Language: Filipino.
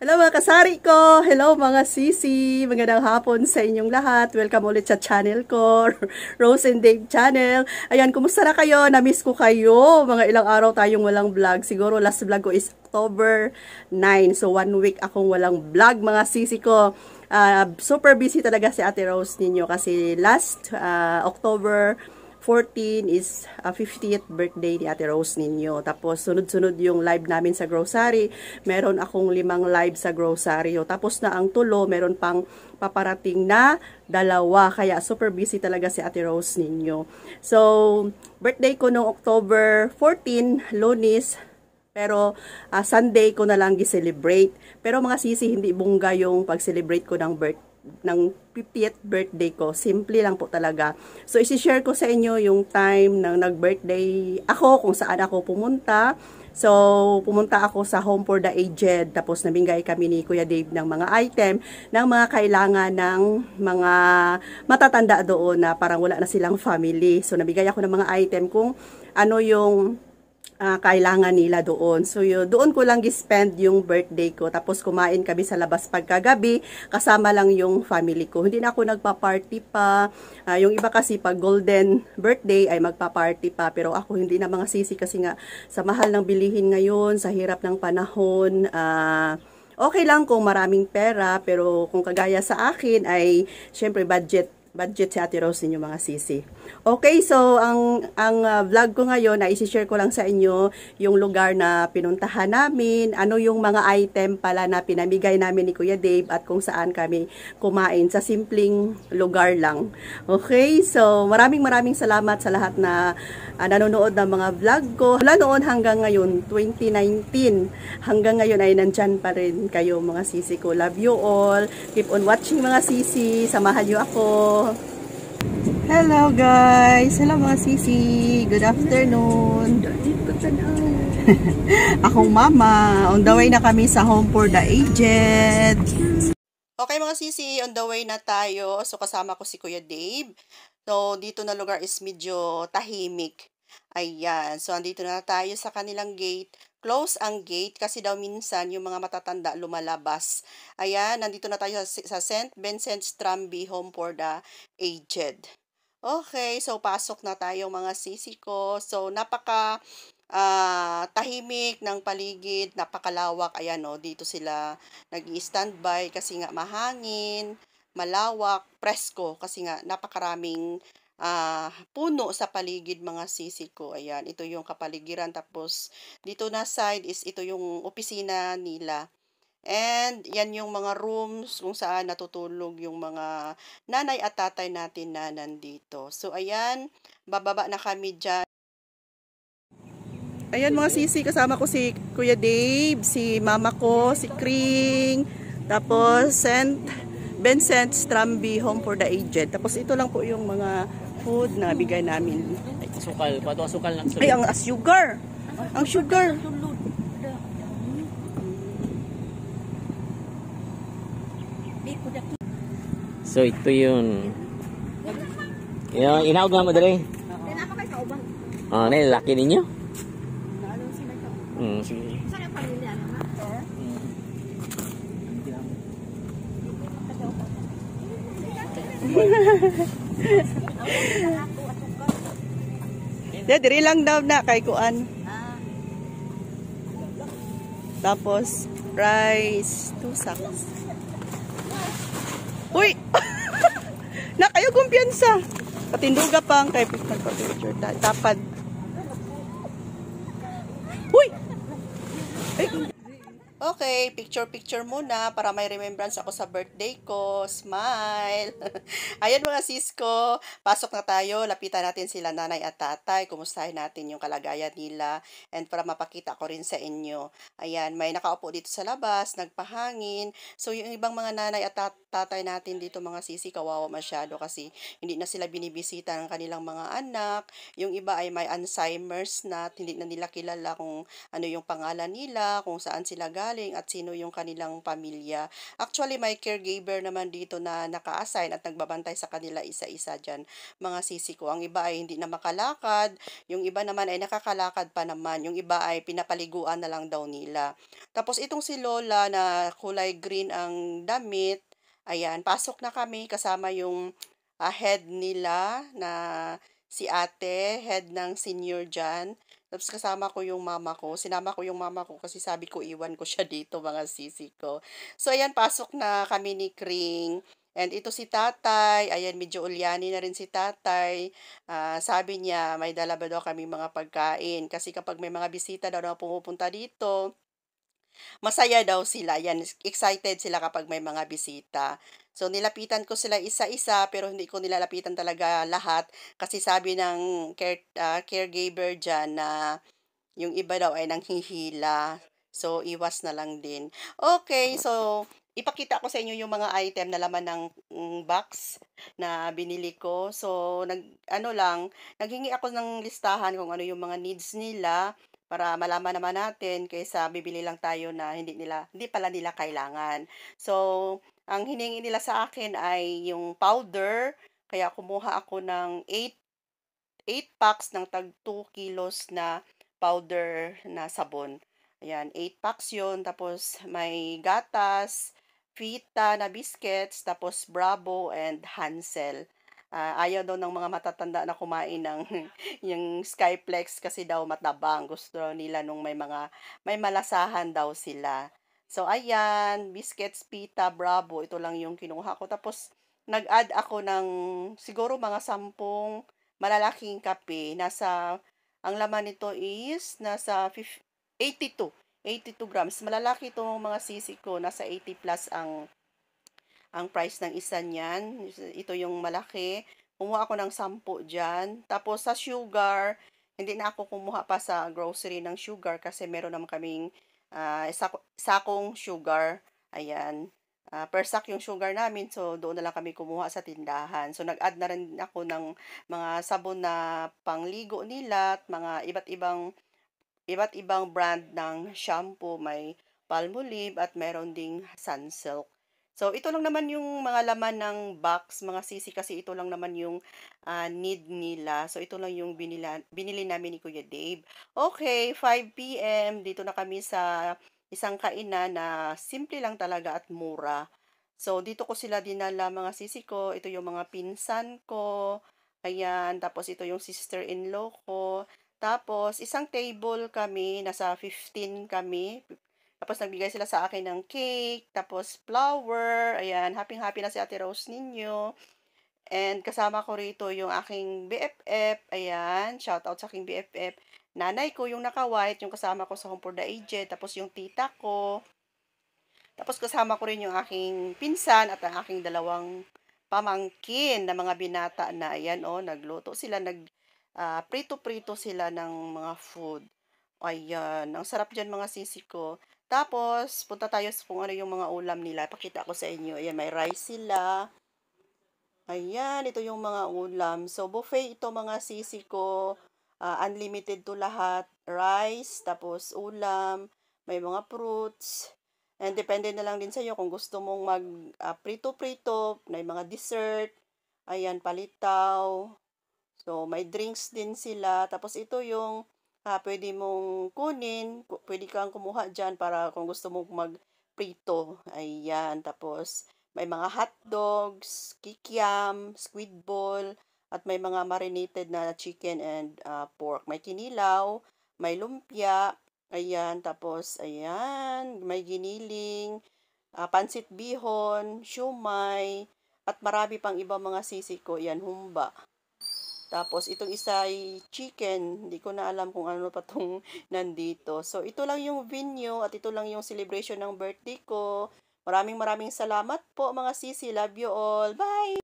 Hello mga kasari ko! Hello mga sisi! Magandang hapon sa inyong lahat. Welcome ulit sa channel ko, Rose and Dave Channel. Ayan, kumusta na kayo? Namiss ko kayo. Mga ilang araw tayong walang vlog. Siguro last vlog ko is October 9. So 1 week akong walang vlog mga sisi ko. Super busy talaga si Ate Rose ninyo kasi last October 14 is 50th birthday ni Ate Rose ninyo. Tapos, sunod-sunod yung live namin sa grocery. Meron akong 5 live sa grocery. Tapos na ang tulo, meron pang paparating na 2. Kaya, super busy talaga si Ate Rose ninyo. So, birthday ko noong October 14, Lunes. Pero, Sunday ko na lang gi-celebrate. Pero mga sisi, hindi bungga yung pag-celebrate ko ng 50th birthday ko. Simple lang po talaga. So, isi-share ko sa inyo yung time ng nag-birthday ako, kung saan ako pumunta. So, pumunta ako sa Home for the Aged. Tapos, nabingay kami ni Kuya Dave ng mga item, ng mga kailangan ng mga matatanda doon na parang wala na silang family. So, nabigay ako ng mga item kung ano yung kailangan nila doon. So, doon ko lang gi-spend yung birthday ko. Tapos, kumain kami sa labas pagkagabi. Kasama lang yung family ko. Hindi na ako nagpa-party pa. Yung iba kasi pag golden birthday ay magpa-party pa. Pero ako hindi na mga sisi kasi nga sa mahal ng bilihin ngayon, sa hirap ng panahon, okay lang kung maraming pera. Pero kung kagaya sa akin ay syempre budget si Ate Rose ninyo mga sisi. Okay, so ang vlog ko ngayon ay isi-share ko lang sa inyo yung lugar na pinuntahan namin, ano yung mga item pala na pinamigay namin ni Kuya Dave at kung saan kami kumain sa simpleng lugar lang. Okay, so maraming salamat sa lahat na nanonood ng mga vlog ko. Mula noon hanggang ngayon, 2019, hanggang ngayon ay nandyan pa rin kayo mga sisi ko. Love you all. Keep on watching mga sisi. Samahan nyo ako. Hello guys! Hello mga sisi! Good afternoon! Akong mama. On the way na kami sa Home for the Aged. Okay mga sisi, on the way na tayo. So kasama ko si Kuya Dave. So dito na lugar is medyo tahimik. Ayan. So andito na tayo sa kanilang gate. Close ang gate kasi daw minsan yung mga matatanda lumalabas. Ayan, nandito na tayo sa St. Vincent's Tramby Home for the Aged. Okay, so pasok na tayo mga sisi ko. So napaka tahimik ng paligid, napakalawak. Ayan o, dito sila nag-i-standby kasi nga mahangin, malawak, presko kasi nga napakaraming puno sa paligid mga sisi ko. Ayan, ito yung kapaligiran. Tapos dito na side is ito yung opisina nila. And yan yung mga rooms kung saan natutulog yung mga nanay at tatay natin na nandito. So ayan, bababa na kami dyan. Ayan mga sisi, kasama ko si Kuya Dave, si mama ko, si Kring, tapos St. Vincent's Tramby Home for the Aged. Tapos ito lang po yung mga food na bigay namin. Ay, asukal. Pato asukal lang. Ay, ang sugar! Ang sugar! So ito yun. Inaog nga mo dali. Laki ninyo? Sige. Diri lang daw na kay kuan. Tapos rice, 2 sacks. Uy! Na kayo kumpiyansa. Patinduga pang kay picture tapad. Uy! Ay. Okay, picture muna para may remembrance ako sa birthday ko. Smile! Ayan mga sis ko, pasok na tayo. Lapitan natin sila nanay at tatay. Kumustahin natin yung kalagayan nila. And para mapakita ko rin sa inyo. Ayan, may nakaupo dito sa labas, nagpahangin. So yung ibang mga nanay at tatay natin dito mga sisi, kawawa masyado kasi hindi na sila binibisita ng kanilang mga anak. Yung iba ay may Alzheimer's na hindi na nila kilala kung ano yung pangalan nila, kung saan sila galing. galing at sino yung kanilang pamilya. Actually, may caregiver naman dito na naka-assign at nagbabantay sa kanila isa-isa dyan, mga sisi ko. Ang iba ay hindi na makalakad, yung iba naman ay nakakalakad pa naman, yung iba ay pinapaliguan na lang daw nila. Tapos itong si Lola na kulay green ang damit, ayan, pasok na kami kasama yung head nila na si ate, head ng senior dyan. Tapos kasama ko yung mama ko. Sinama ko yung mama ko kasi sabi ko iwan ko siya dito mga sisi ko. So ayan, pasok na kami ni Kring. And ito si tatay, ayan medyo ulyani na rin si tatay. Sabi niya may dala ba daw kami mga pagkain. Kasi kapag may mga bisita daw na pumupunta dito, masaya daw sila. Yan, excited sila kapag may mga bisita. So, nilapitan ko sila isa-isa, pero hindi ko nilalapitan talaga lahat. Kasi sabi ng caregiver dyan na yung iba daw ay nanghihila. So, iwas na lang din. Okay, so, ipakita ko sa inyo yung mga item na laman ng box na binili ko. So, naghingi ako ng listahan kung ano yung mga needs nila para malaman naman natin kaysa bibili lang tayo na hindi pala nila kailangan. So, ang hiningi nila sa akin ay yung powder, kaya kumuha ako ng 8 packs ng tag 2 kilos na powder na sabon. Ayan, 8 packs yun. Tapos may gatas, Vita na biscuits, tapos Bravo and Hansel. Ayaw daw ng mga matatanda na kumain ng yung Skyplex kasi daw matabang. Gusto nila nung may malasahan daw sila. So, ayan, biscuits, pita, Bravo, ito lang yung kinuha ko. Tapos, nag-add ako ng siguro mga 10 malalaking kape. Ang laman nito is nasa 82 grams. Malalaki itong mga sisi ko. Nasa 80 plus ang price ng isa niyan. Ito yung malaki. Kumuha ako ng 10 dyan. Tapos sa sugar, hindi na ako kumuha pa sa grocery ng sugar kasi meron naman kaming sakong sugar. Ayan. Per sack yung sugar namin. So, doon na lang kami kumuha sa tindahan. So, nag-add na rin ako ng mga sabon na pangligo nila at mga iba't ibang brand ng shampoo. May Palmolive at meron ding Sunsilk. So, ito lang naman yung mga laman ng box, mga sisi, kasi ito lang naman yung need nila. So, ito lang yung binili namin ni Kuya Dave. Okay, 5 p.m. Dito na kami sa isang kainan na simple lang talaga at mura. So, dito ko sila dinala mga sisi ko. Ito yung mga pinsan ko. Ayan, tapos ito yung sister-in-law ko. Tapos, isang table kami, nasa 15 kami. Tapos, nagbigay sila sa akin ng cake, tapos flower, ayan, happy-happy na si Ate Rose ninyo. And kasama ko rito yung aking BFF, ayan, shout out sa aking BFF. Nanay ko, yung naka-white, yung kasama ko sa Home for the Aged, tapos yung tita ko. Tapos kasama ko rin yung aking pinsan at ang aking dalawang pamangkin na mga binata na, ayan, nagluto sila, prito-prito sila ng mga food. Ayan, ang sarap diyan mga sisi ko. Tapos, punta tayo sa kung ano yung mga ulam nila. Pakita ko sa inyo. Ayan, may rice sila. Ayan, ito yung mga ulam. So, buffet ito mga sisi ko. Unlimited to lahat. Rice, tapos ulam, may mga fruits. And depende na lang din sa iyo kung gusto mong prito-prito, may mga dessert. Ayan, palitaw. So, may drinks din sila. Tapos ito yung pwede mong kunin, pwede kang kumuha dyan para kung gusto mong mag-prito. Ayan, tapos may mga hot dogs, kikiam, squid ball, at may mga marinated na chicken and pork. May kinilaw, may lumpia, ayan, tapos ayan, may giniling, pansit bihon, siumay, at marami pang ibang mga sisi ko. Ayan, humba. Tapos, itong isa ay chicken. Hindi ko na alam kung ano pa itong nandito. So, ito lang yung venue at ito lang yung celebration ng birthday ko. Maraming salamat po mga sisi. Love you all. Bye!